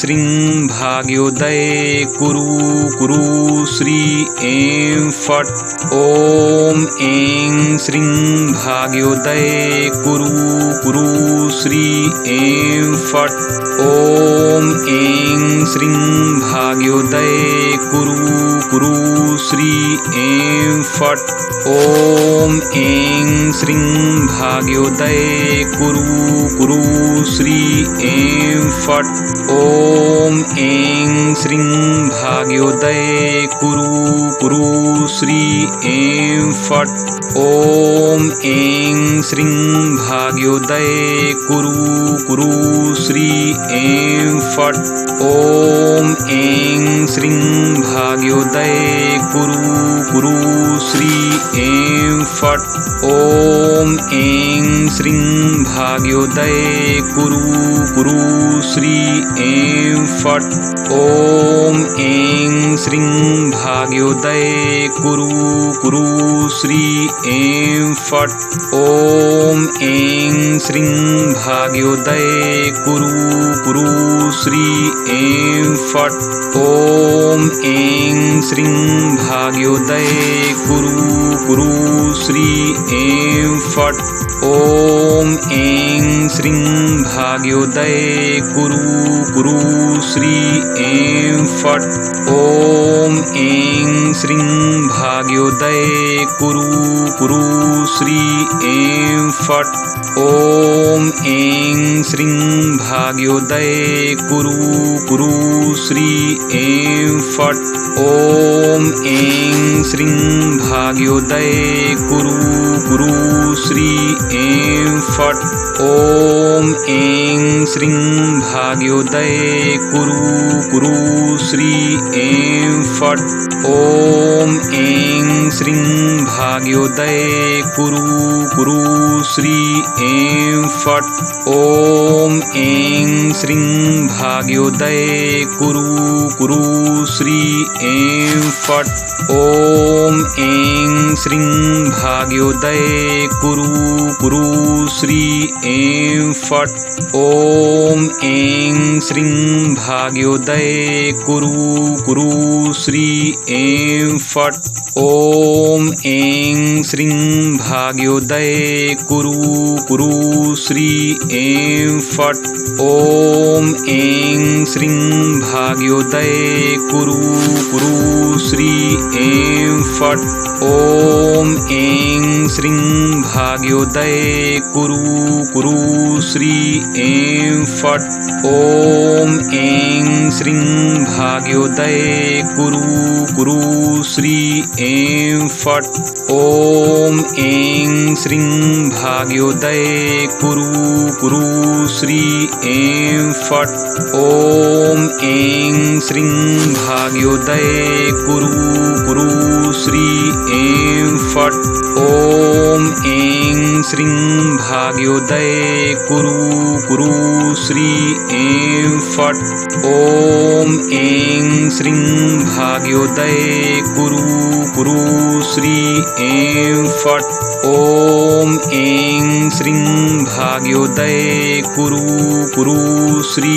श्रीं भाग्योदये कुरु कुरु श्री ऐं फट् ॐ ऐं श्रीं भाग्योदये कुरु कुरु श्री ऐं फट् ॐ ऐं श्रीं भाग्योदये कुरु कुरु श्री ऐं फट् ॐ ऐं श्रीं भाग्योदये कुरु कुरु श्री ऐं फट् ॐ ऐं श्रीं भाग्योदये कुरु कुरु श्री ऐं फट् ॐ ऐं श्रीं भाग्योदये कुरु कुरु श्री ऐं फट् ॐ ऐं श्रीं भाग्योदये कुरु कुरु श्री ऐं फट् ॐ ऐं श्रीं भाग्योदये कुरु कुरु श्री ऐं फट् ॐ ऐं श्रीं भाग्योदये कुरु कुरु श्री ऐं फट् ॐ ऐं श्रीं भाग्योदये कुरु कुरु श्री ऐं फट् ॐ ऐं श्रीं भाग्योदये कुरु कुरु श्री ऐं फट् ॐ ऐं श्रीं भाग्योदये कुरु कुरु श्री ऐं फट् ॐ ऐं श्रीं भाग्योदये कुरु कुरु श्री ऐं फट् ॐ ऐं श्रीं भाग्योदये कुरु कुरु श्री ऐं फट् ॐ ऐं श्रीं भाग्योदये कुरु कुरु श्री ऐं फट् ॐ ऐं श्रीं भाग्योदये कुरु कुरु श्री ऐं फट् ॐ ऐं श्रीं भाग्योदये कुरु कुरु श्री ऐं फट् ॐ ऐं श्रीं भाग्योदये कुरु कुरु श्री ऐं फट् ॐ ऐं श्रीं भाग्योदये कुरु कुरु श्री ऐं फट् ॐ ऐं श्रीं भाग्योदये कुरु कुरु श्री ऐं फट् ॐ ऐं श्रीं भाग्योदये कुरु कुरु श्री ऐं फट् ॐ ऐं श्रीं भाग्योदये कुरु कुरु श्री ऐं फट् ॐ ऐं श्रीं भाग्योदये कुरु कुरु श्री ऐं फट् ॐ ऐं श्रीं भाग्योदये कुरु कुरु श्री ऐं फट् ॐ ऐं श्रीं भाग्योदये कुरु कुरु श्री ऐं फट् ॐ ऐं श्रीं भाग्योदये कुरु कुरु श्री ऐं फट् ॐ ऐं श्रीं भाग्योदये कुरु कुरु श्री ऐं फट् ॐ ऐं श्रीं भाग्योदये कुरु कुरु श्री ऐं फट् ॐ ऐं श्रीं भाग्योदये कुरु कुरु श्री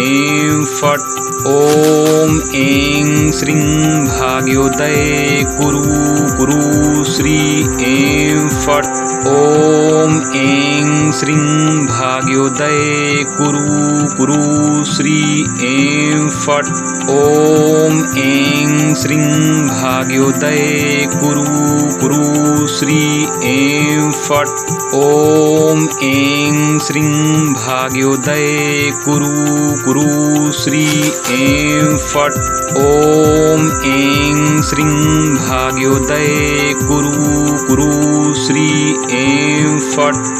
ऐं फट् ॐ ऐं श्रीं भाग्योदये कुरु कुरु श्री ऐं फट् ॐ ऐं श्रीं भाग्योदये कुरु कुरु श्री ऐं फट् ॐ ऐं श्रीं भाग्योदये कुरु कुरु श्री ऐं फट् ॐ ऐं श्रीं भाग्योदये कुरु कुरु श्री ऐं फट् ॐ ऐं श्रीं भाग्योदये कुरु कुरु श्री ऐं फट्